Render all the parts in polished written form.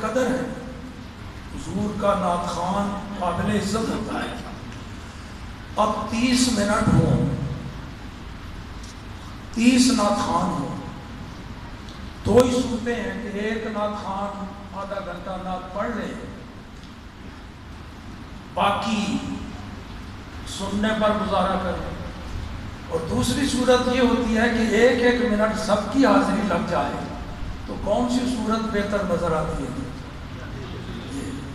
قدر ہے، حضور کا نعت خوان قابل عزت ہوتا ہے۔ اب 30 منٹ ہوں، 30 نعت خوان ہوں، دو ہی صورتیں ہیں کہ ایک نعت خوان آدھا گھنٹہ نعت پڑھ لے، باقی سننے پر گزارا کرے، اور دوسری صورت یہ ہوتی ہے کہ ایک ایک منٹ سب کی حاضری لگ جائے، تو کون سی صورت بہتر نظر آتی ہے؟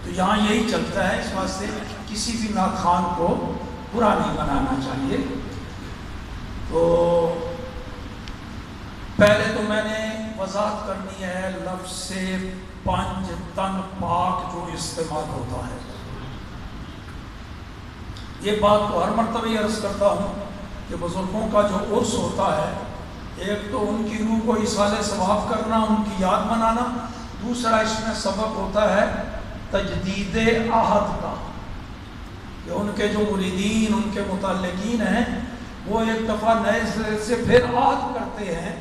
تو یہاں یہی چلتا ہے، اس واسطے کسی بھی نعت خوان کو برا نہیں بنانا چاہیے۔ تو پہلے تو میں نے وضاحت کرنی ہے لفظ سے پنج تن پاک جو استعمال ہوتا ہے۔ یہ بات تو ہر مرتبہ عرض کرتا ہوں کہ بزرگوں کا جو عرس ہوتا ہے، ایک تو ان کی روح کو ایصال ثواب کرنا، ان کی یاد منانا، دوسرا اس میں سبب ہوتا ہے تجدید عہد کا، کہ ان کے جو مریدین، ان کے متعلقین ہیں، وہ ایک دفعہ نئے سرے سے پھر عہد کرتے ہیں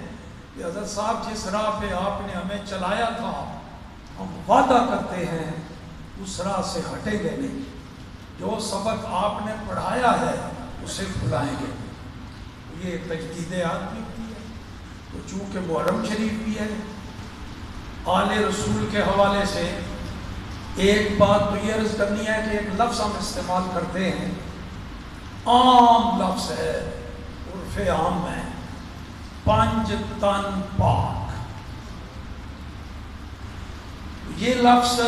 کہ حضرت صاحب جس راہ پہ آپ نے ہمیں چلایا تھا، ہم وعدہ کرتے ہیں اس راہ سے ہٹیں گے نہیں، جو سبق آپ نے پڑھایا ہے اسے بھلائیں گے۔ یہ تجدید عہد بھی ہوتی ہے۔ تو چونکہ محرم شریف بھی ہے، آل رسول کے حوالے سے ایک بات تو یہ عرض کرنی ہے کہ ایک لفظ ہم استعمال کرتے ہیں، عام لفظ ہے، عرف عام ہے، پنج تن پاک۔ یہ لفظ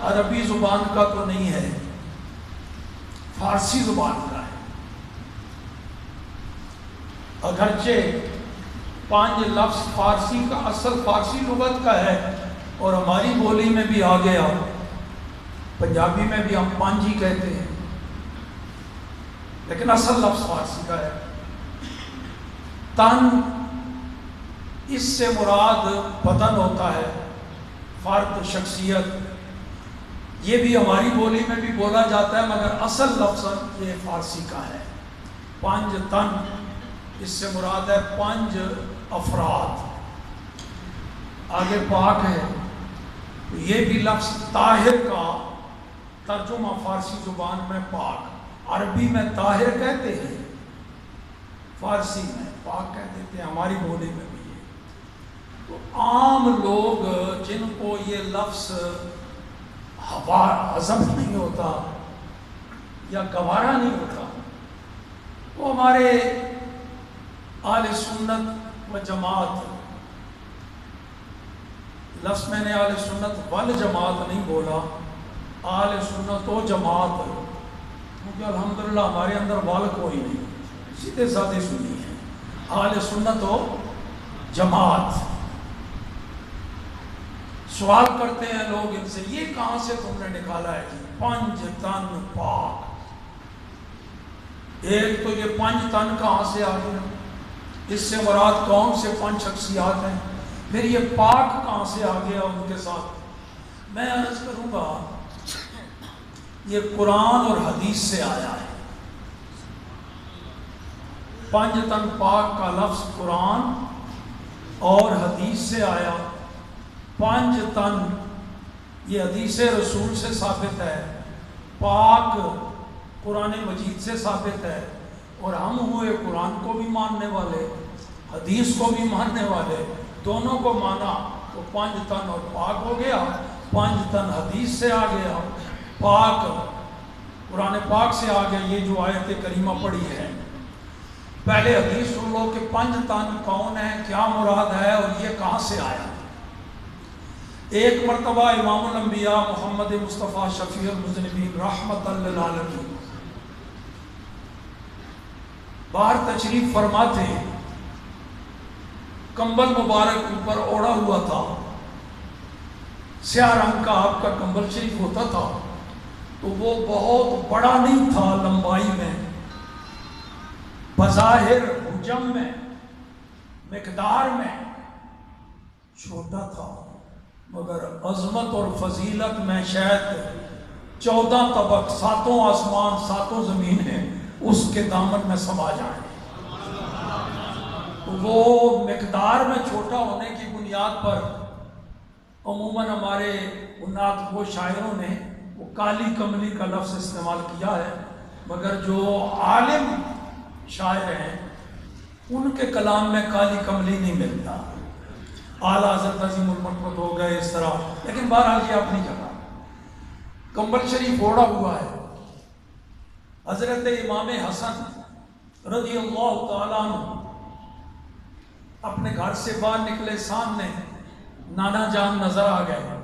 عربی زبان کا تو نہیں ہے، فارسی زبان کا ہے، اگرچہ پانچ لفظ فارسی کا اصل فارسی لغت کا ہے اور ہماری بولی میں بھی آ گیا، پنجابی میں بھی ہم پانچ ہی کہتے ہیں، لیکن اصل لفظ فارسی کا ہے۔ تن، اس سے مراد بدن ہوتا ہے، فرد، شخصیت، یہ بھی ہماری بولی میں بھی بولا جاتا ہے، مگر اصل لفظ یہ فارسی کا ہے۔ پنج تن، اس سے مراد ہے 5 افراد۔ آگے پاک ہے، یہ بھی لفظ طاہر کا ترجمہ فارسی زبان میں پاک، عربی میں طاہر کہتے ہیں، فارسی میں پاک کہہ دیتے ہیں، ہماری بولی میں بھی ہے۔ تو عام لوگ جن کو یہ لفظ ہضم نہیں ہوتا یا گوارا نہیں ہوتا، وہ ہمارے آل سنت و جماعت، لفظ میں نے آل سنت والجماعت نہیں بولا، آل سنت و جماعت، کیونکہ الحمدللہ ہمارے اندر وال کوئی نہیں، سیدھے سادے سنی ہے، آل سنت و جماعت۔ سوال کرتے ہیں لوگ ان سے، یہ کہاں سے تم نے نکالا ہے؟ پنج تن پاک، ایک تو یہ پنج تن کہاں سے آ گیا، اس سے مراد کون سے 5 شخصیات ہیں، پھر یہ پاک کہاں سے آ گیا ان کے ساتھ؟ میں عرض کروں گا یہ قرآن اور حدیث سے آیا ہے۔ پنج تن پاک کا لفظ قرآن اور حدیث سے آیا۔ پنج تن یہ حدیث رسول سے ثابت ہے، پاک قرآن مجید سے ثابت ہے، اور ہم ہوئے قرآن کو بھی ماننے والے، حدیث کو بھی ماننے والے، دونوں کو مانا تو پنج تن اور پاک ہو گیا۔ پنج تن حدیث سے آ گیا، پاک قرآن پاک سے آ گیا۔ یہ جو آیت کریمہ پڑھی ہے، پہلے حدیث سن لو کہ پنج تن کون ہے، کیا مراد ہے، اور یہ کہاں سے آیا۔ ایک مرتبہ امام الانبیاء محمد مصطفیٰ شفیع المذنبین رحمت للعالمین باہر تشریف فرما تھے، کمبل مبارک اوپر اوڑا ہوا تھا، سیاہ رنگ کا آپ کا کمبل شریف ہوتا تھا، تو وہ بہت بڑا نہیں تھا لمبائی میں، بظاہر حجم میں، مقدار میں چھوٹا تھا، مگر عظمت اور فضیلت میں شاید 14 طبق، 7 آسمان 7 زمینیں اس کے دامن میں سما جائیں۔ وہ مقدار میں چھوٹا ہونے کی بنیاد پر عموماً ہمارے نعت وہ شاعروں نے وہ کالی کملی کا لفظ استعمال کیا ہے، مگر جو عالم شاعر ہیں ان کے کلام میں کالی کملی نہیں ملتا. اعلیٰ حضرت عظیم المرتبت ہو گئے اس طرح، لیکن بہرحال یہ اپنی جگہ. کمبل شریف اوڑا ہوا ہے. حضرت امام حسن رضی اللہ تعالیٰ عنہ اپنے گھر سے باہر نکلے، سامنے نانا جان نظر آ گئے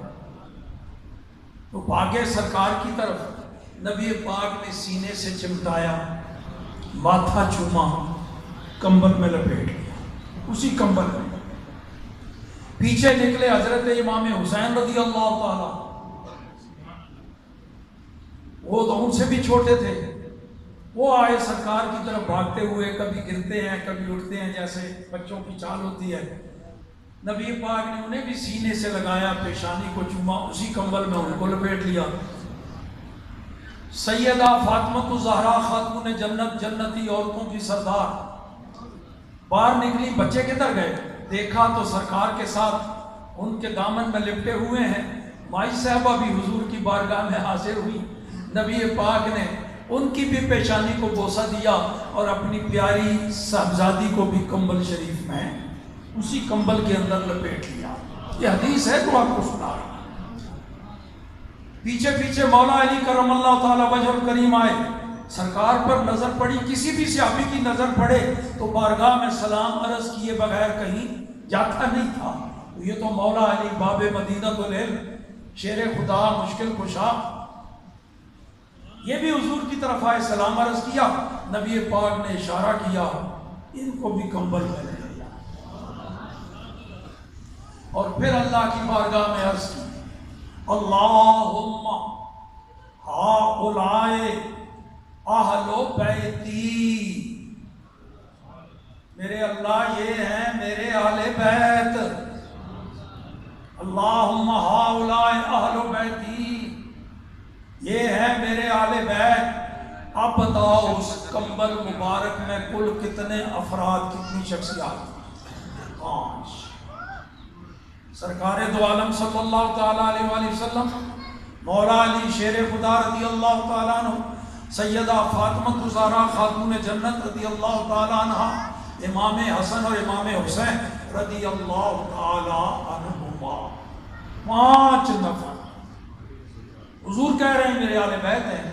تو بھاگے سرکار کی طرف. نبی پاک نے سینے سے چمٹایا، ماتھا چوما، کمبل میں لپیٹ لیا، اسی کمبل میں. پیچھے نکلے حضرت امام حسین رضی اللہ تعالیٰ، وہ تو ان سے بھی چھوٹے تھے. وہ آئے سرکار کی طرف بھاگتے ہوئے، کبھی گرتے ہیں کبھی اٹھتے ہیں جیسے بچوں کی چال ہوتی ہے. نبی پاک نے انہیں بھی سینے سے لگایا، پیشانی کو چوما، اسی کمبل میں ان کو لپیٹ لیا. سیدہ فاطمہ الزہرا خاتون جنت، جنتی عورتوں کی سردار، باہر نکلی. بچے کدھر گئے؟ دیکھا تو سرکار کے ساتھ ان کے دامن میں لپٹے ہوئے ہیں. مائی صاحبہ بھی حضور کی بارگاہ میں حاضر ہوئی. نبی پاک نے ان کی بھی پیشانی کو بوسہ دیا اور اپنی پیاری صاحبزادی کو بھی کمبل شریف میں اسی کمبل کے اندر لپیٹ لیا. یہ حدیث ہے تو آپ کو سنا رہا ہوں. پیچھے پیچھے مولا علی کرم اللہ تعالی وجہ الکریم آئے. سرکار پر نظر پڑی، کسی بھی صحابی کی نظر پڑے تو بارگاہ میں سلام عرض کیے بغیر کہیں جاتا نہیں تھا. یہ تو مولا علی باب مدینہ العلم، شیر خدا، مشکل کشا، یہ بھی حضور کی طرف آئے، سلام عرض کیا. نبی پاک نے اشارہ کیا، ان کو بھی کمبل میں لے لیا اور پھر اللہ کی بارگاہ میں عرض کی، اللہم ہؤلاء اہل بیتی، میرے اللہ یہ ہیں میرے اہل بیت. اللہم ہؤلاء اہل بیتی، یہ ہے میرے اہل بیت. اب بتاؤ اس کمبل مبارک میں کل کتنے افراد، کتنی شخصیات؟ 5. سرکار دو عالم صلی اللہ تعالیٰ علیہ وآلہ وسلم، مولا علی شیر خدا رضی اللہ تعالیٰ عنہ، سیدہ فاطمہ الزہرا خاتون جنت رضی اللہ تعالیٰ عنہ، امام حسن اور امام حسین رضی اللہ تعالیٰ عنہما. 5 نفر. حضور کہہ رہے ہیں میرے اہل بیت ہیں.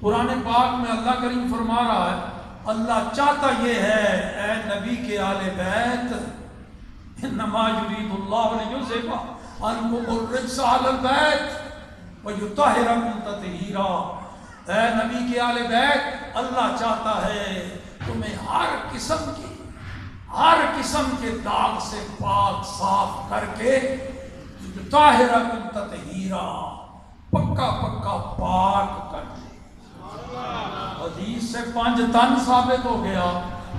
قرآن پاک میں اللہ کریم فرما رہا ہے، اللہ چاہتا یہ ہے اے نبی کے اہل بیت، انما یرید اللہ لیذھب عنکم الرجس اہل البیت ویطہرکم تطہیرا. اے نبی کے اہل بیت، اللہ چاہتا ہے تمہیں ہر قسم کے داغ سے پاک صاف کر کے طاہرکم تطہیرا، پکا پکا پاک کر دے. حدیث سے 5 تن ثابت ہو گیا،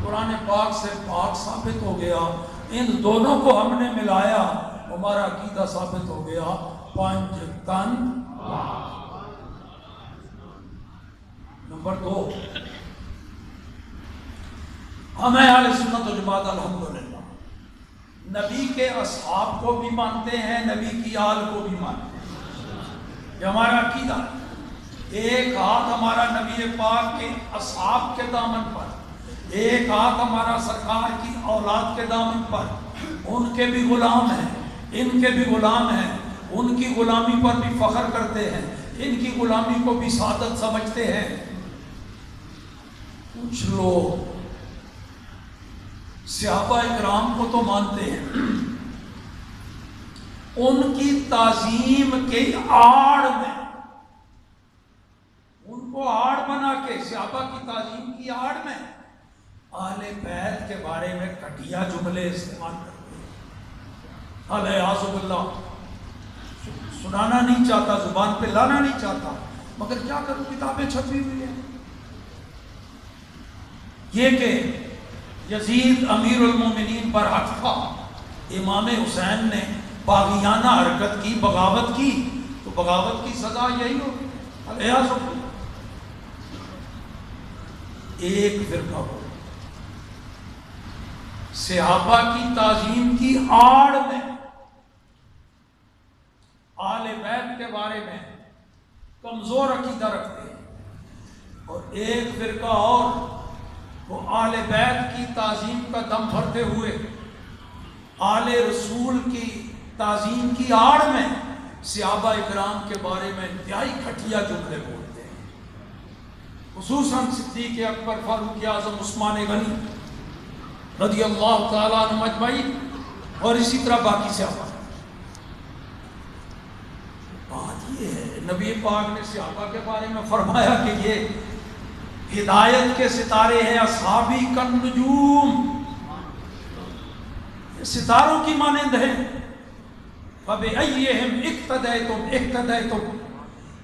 قرآن پاک سے پاک ثابت ہو گیا. ان دونوں کو ہم نے ملایا، ہمارا عقیدہ ثابت ہو گیا 5 تن پاک. نمبر 2، ہمیں اہل سنت و جماعت الحمدللہ نبی کے اصحاب کو بھی مانتے ہیں، نبی کی آل کو بھی مانتے ہیں. یہ ہمارا عقیدہ. ایک ہاتھ ہمارا نبی پاک کے اصحاب کے دامن پر، ایک ہاتھ ہمارا سرکار کی اولاد کے دامن پر. ان کے بھی غلام ہیں، ان کے بھی غلام ہیں، ان کی غلامی پر بھی فخر کرتے ہیں، ان کی غلامی کو بھی سعادت سمجھتے ہیں. کچھ لوگ صحابہ اکرام کو تو مانتے ہیں، ان کی تعظیم کے آڑ میں، ان کو آڑ بنا کے صحابہ کی تعظیم کی آڑ میں اہل بیت کے بارے میں گھٹیا جملے استعمال کرتے ہیں. الیاذ باللہ. سنانا نہیں چاہتا، زبان پہ لانا نہیں چاہتا، مگر کیا کروں، کتابیں چھپی ہوئی ہیں. یہ کہ یزید امیر المومنین پر حق تھا، امام حسین نے باغیانہ حرکت کی، بغاوت کی، تو بغاوت کی سزا یہی ہوگی. الیاذ باللہ. ایک فرقہ ہو صحابہ کی تعظیم کی آڑ میں آل بیت کے بارے میں کمزور عقیدہ رکھتے ہیں، اور ایک فرقہ اور وہ آل بیت کی تعظیم کا دم بھرتے ہوئے آل رسول کی تعظیم کی آڑ میں صحابہ اکرام کے بارے میں انتہائی گھٹیا جملے بولتے ہیں، خصوصاً صدیق اکبر، فاروق اعظم، عثمان غنی رضی اللہ تعالیٰ عنہ اجمعین، اور اسی طرح باقی صحابہ۔ بات یہ ہے نبی پاک نے صحابہ کے بارے میں فرمایا کہ یہ ہدایت کے ستارے ہیں، اصحابی کالنجوم، ستاروں کی مانند ہیں۔ فَبِأَيِّهِمْ اِقْتَدَيْتُمْ اِقْتَدَيْتُمْ،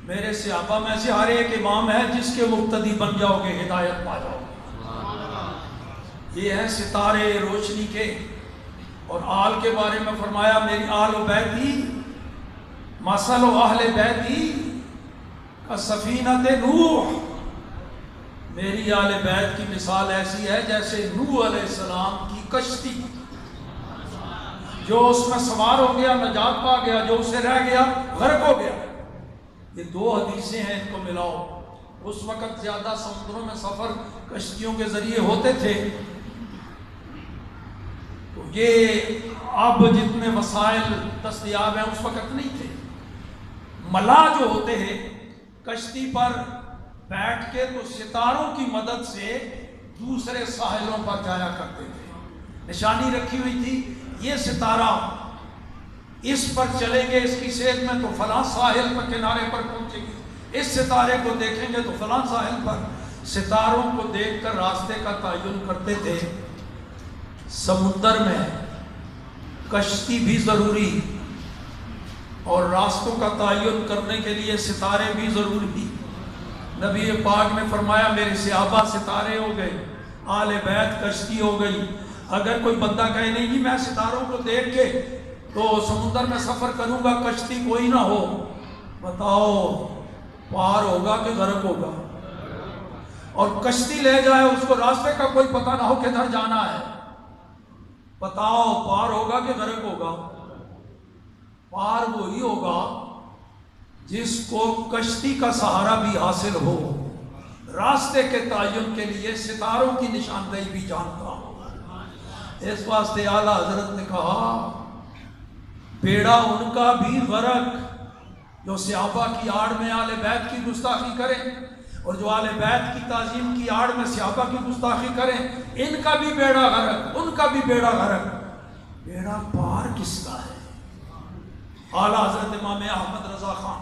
میرے صحابہ میں سے ہر ایک امام ہے جس کے مقتدی بن جاؤ گے، ہدایت پا جاؤ گے۔ یہ ہیں ستارے روشنی کے۔ اور آل کے بارے میں فرمایا میری آل و بیتی مثل اہل بیتی کسفینۃ نوح، میری آل بیت کی مثال ایسی ہے جیسے نوح علیہ السلام کی کشتی، جو اس میں سوار ہو گیا نجات پا گیا، جو اسے رہ گیا غرق ہو گیا۔ یہ دو حدیثیں ہیں، ان کو ملاؤ۔ اس وقت زیادہ سمندروں میں سفر کشتیوں کے ذریعے ہوتے تھے، تو یہ اب جتنے وسائل دستیاب ہیں اس وقت نہیں تھے۔ ملاح جو ہوتے ہیں کشتی پر بیٹھ کے تو ستاروں کی مدد سے دوسرے ساحلوں پر جایا کرتے تھے، نشانی رکھی ہوئی تھی، یہ ستارہ اس پر چلیں گے اس کی سیٹ میں تو فلاں ساحل پر کنارے پر پہنچیں گے، اس ستارے کو دیکھیں گے تو فلاں ساحل پر۔ ستاروں کو دیکھ کر راستے کا تعین کرتے تھے۔ سمندر میں کشتی بھی ضروری اور راستوں کا تعین کرنے کے لیے ستارے بھی ضروری۔ نبی پاک نے فرمایا میرے صحابہ ستارے ہو گئے، آل بیت کشتی ہو گئی۔ اگر کوئی بندہ کہے نہیں جی میں ستاروں کو دیکھ کے تو سمندر میں سفر کروں گا، کشتی کوئی نہ ہو، بتاؤ پار ہوگا کہ غرق ہوگا؟ اور کشتی لے جائے اس کو راستے کا کوئی پتہ نہ ہو کدھر جانا ہے، بتاؤ پار ہوگا کہ غرق ہوگا؟ پار وہی ہوگا جس کو کشتی کا سہارا بھی حاصل ہو، راستے کے تعین کے لیے ستاروں کی نشاندہی بھی جانتا ہو۔ اس واسطے اعلیٰ حضرت نے کہا بیڑا ان کا بھی غرق جو صحابہ کی آڑ میں آل بیت کی گستاخی کریں، اور جو آل بیت کی تعظیم کی آڑ میں صحابہ کی گستاخی کریں، ان کا بھی بیڑا غرق، ان کا بھی بیڑا غرق۔ بیڑا پار کس کا ہے؟ اعلیٰ حضرت امام احمد رضا خان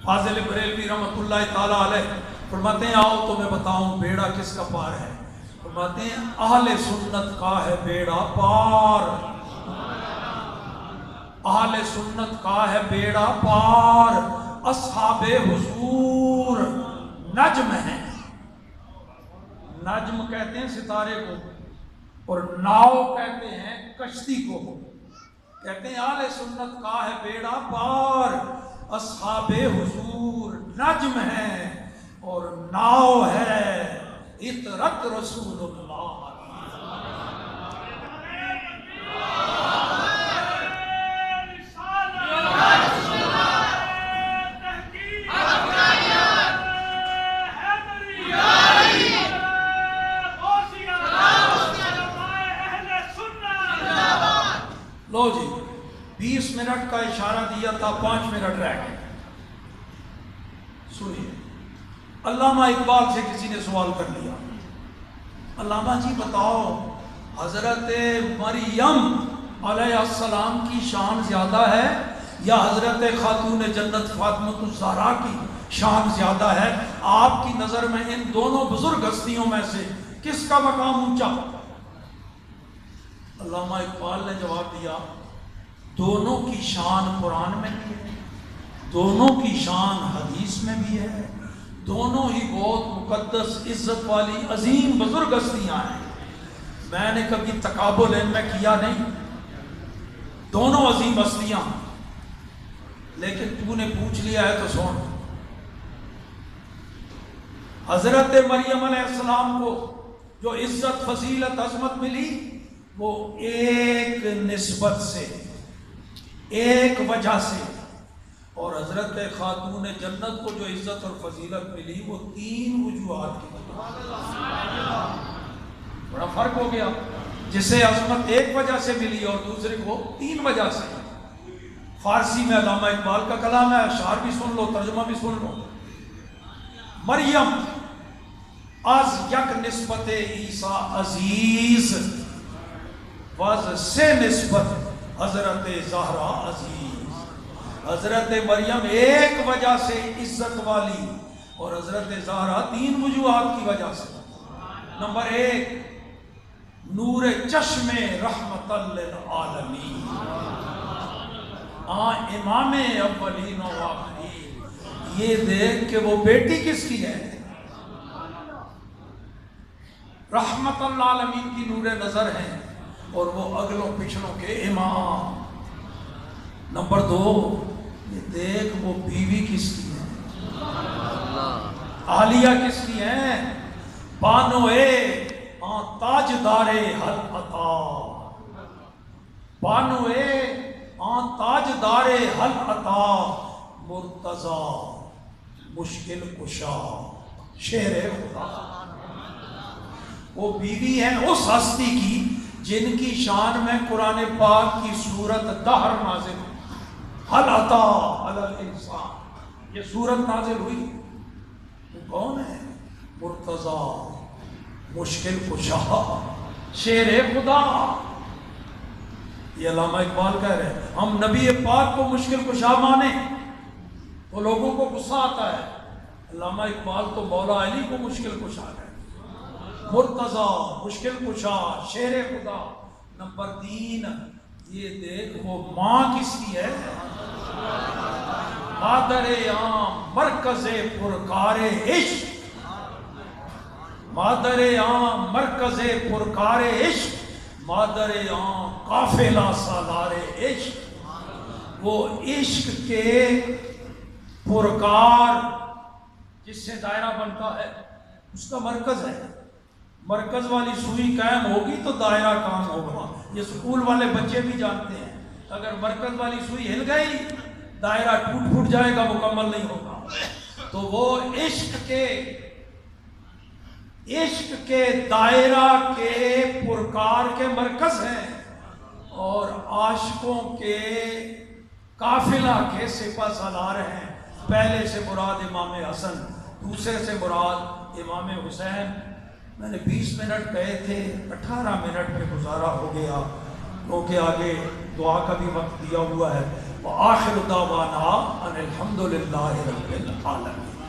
فاضل بریلوی رحمۃ اللہ تعالیٰ علیہ فرماتے ہیں آؤ تمہیں بتاؤں بیڑا کس کا پار ہے۔ فرماتے ہیں اہل سنت کا ہے بیڑا پار، اہل سنت کا ہے بیڑا پار، اصحاب حضور نجم ہیں۔ نجم کہتے ہیں ستارے کو، اور ناؤ کہتے ہیں کشتی کو۔ کہتے ہیں اہل سنت کا ہے بیڑا پار، اصحاب حضور نجم ہیں، اور ناؤ ہے اطرت رسول اللہ۔ لو جی 20 منٹ کا اشارہ دیا تھا، 5 منٹ رہ گئے۔ سنیے، علامہ اقبال سے کسی نے سوال کر لیا، علامہ جی بتاؤ حضرت مریم علیہ السلام کی شان زیادہ ہے یا حضرت خاتون جنت فاطمۃ الزہرا کی شان زیادہ ہے؟ آپ کی نظر میں ان دونوں بزرگ ہستیوں میں سے کس کا مقام اونچا؟ علامہ اقبال نے جواب دیا دونوں کی شان قرآن میں بھی ہے، دونوں کی شان حدیث میں بھی ہے، دونوں ہی بہت مقدس عزت والی عظیم بزرگ ہستیاں ہیں۔ میں نے کبھی تقابل ان میں کیا نہیں، دونوں عظیم ہستیاں، لیکن تو نے پوچھ لیا ہے تو سن۔ حضرت مریم علیہ السلام کو جو عزت فضیلت عظمت ملی وہ ایک نسبت سے، ایک وجہ سے، اور حضرت خاتون جنت کو جو عزت اور فضیلت ملی وہ 3 وجوہات کی وجہ سے۔ بڑا فرق ہو گیا، جسے عظمت ایک وجہ سے ملی اور دوسرے کو 3 وجہ سے۔ فارسی میں علامہ اقبال کا کلام ہے، اشعار بھی سن لو، ترجمہ بھی سن لو۔ مریم از یک نسبت عیسیٰ عزیز وز سے نسبت حضرت زہرا عزیز۔ حضرت مریم ایک وجہ سے عزت والی اور حضرت زہرا 3 وجوہات کی وجہ سے۔ نمبر 1، نور چشم رحمت للعالمین، امام اولین و آخرین۔ یہ دیکھ کہ وہ بیٹی کس کی ہے، رحمت للعالمین کی نور نظر ہے اور وہ اگلوں پچھلوں کے امام۔ نمبر 2، یہ دیکھ وہ بیوی کس کی ہے، عالیہ کس کی ہے، بانوئے تاجدار حل عطا، بانوئے تاجدار حل عطا، مرتضی مشکل کشا، شیر خدا۔ وہ بیوی ہے اس ہستی کی جن کی شان میں قرآن پاک کی سورت دہر نازل ہوئی، حل عطا علی الانسان، یہ سورت نازل ہوئی۔ وہ کون ہے؟ مرتضی مشکل کشا، شیر خدا۔ یہ علامہ اقبال کہہ رہے ہیں ہم نبی پاک کو مشکل کشا مانیں تو لوگوں کو غصہ آتا ہے، علامہ اقبال تو مولا علی کو مشکل کشا ہے، مرتضی مشکل کشا، شیر خدا۔ نمبر 3، یہ دیکھ وہ ماں کس کی ہے، مادر عام مرکز پرکار عشق، مادر عام مرکز پرکار عشق، مادر عام قافلہ سالار عشق۔ وہ عشق کے پرکار جس سے دائرہ بنتا ہے اس کا مرکز ہے، مرکز والی سوئی قائم ہوگی تو دائرہ کام ہوگا۔ یہ اسکول والے بچے بھی جانتے ہیں، اگر مرکز والی سوئی ہل گئی دائرہ ٹوٹ پھوٹ جائے گا، مکمل نہیں ہوگا۔ تو وہ عشق کے دائرہ کے پرکار کے مرکز ہیں اور عاشقوں کے قافلہ کے سپہ سالار ہیں۔ پہلے سے مراد امام حسن، دوسرے سے مراد امام حسین۔ میں نے 20 منٹ کہے تھے، 18 منٹ میں گزارا ہو گیا کیونکہ آگے دعا کا بھی وقت دیا ہوا ہے۔ وآخر دعوانا ان الحمد للہ رب العالمین۔